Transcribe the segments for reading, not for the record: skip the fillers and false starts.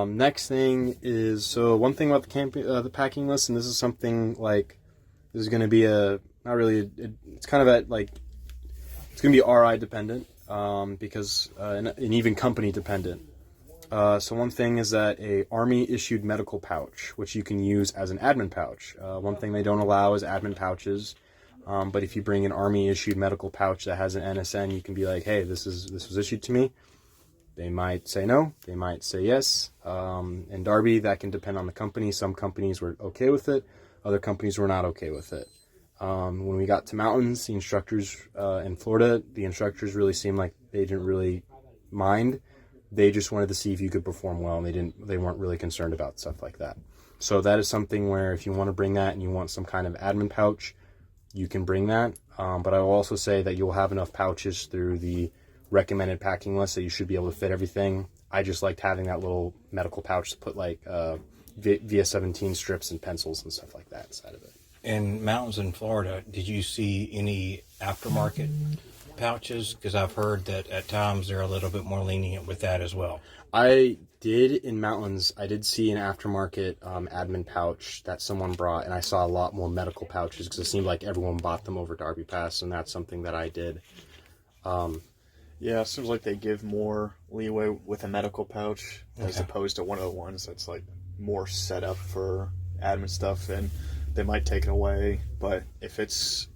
Next thing is, so one thing about the packing list, and this is something like, this is going to be not really, it's kind of it's going to be RI dependent, because, and even company dependent. So one thing is that a Army issued medical pouch, which you can use as an admin pouch. One thing they don't allow is admin pouches. But if you bring an Army issued medical pouch that has an NSN, you can be like, hey, this was issued to me. They might say no, they might say yes. In Darby, that can depend on the company. Some companies were okay with it, other companies were not okay with it. When we got to mountains, the instructors in Florida, the instructors really seemed like they didn't really mind. They just wanted to see if you could perform well, and they weren't really concerned about stuff like that. So that is something where if you want to bring that and you want some kind of admin pouch, you can bring that. But I will also say that you'll have enough pouches through the recommended packing list that you should be able to fit everything. I just liked having that little medical pouch to put like VS17 strips and pencils and stuff like that inside of it. In mountains in Florida, did you see any aftermarket pouches? Because I've heard that at times they're a little bit more lenient with that as well. I did in mountains. I did see an aftermarket admin pouch that someone brought, and I saw a lot more medical pouches because it seemed like everyone bought them over Darby Pass, and that's something that I did. Yeah, it seems like they give more leeway with a medical pouch as opposed to one of the ones that's like more set up for admin stuff, and they might take it away. But if it's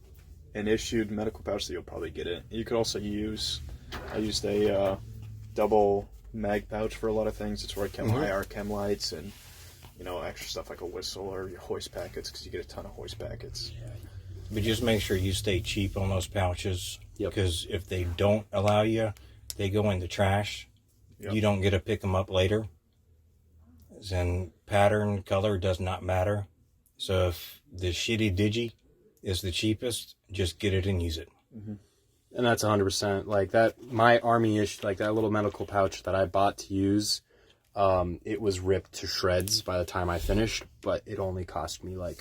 an issued medical pouch, you'll probably get it. You could also I used a double mag pouch for a lot of things. It's where I kept my IR chem lights and extra stuff like a whistle or your hoist packets, because you get a ton of hoist packets. But just make sure you stay cheap on those pouches. Yep. Because if they don't allow you, they go in the trash. Yep. You don't get to pick them up later. And pattern, color does not matter. So if the shitty Digi is the cheapest, just get it and use it. Mm-hmm. And that's 100%. Like that, my Army-ish, like that little medical pouch that I bought to use, it was ripped to shreds by the time I finished, but it only cost me I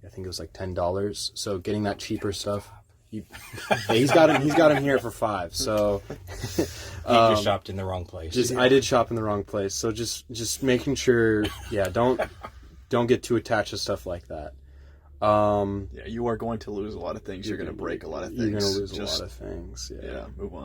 think it was like $10. So getting that cheaper stuff, he's got him here for $5. So you just shopped in the wrong place. I did shop in the wrong place. So just making sure, don't get too attached to stuff like that. You are going to lose a lot of things. You're going to break a lot of things. You're going to lose a lot of things. Yeah, move on.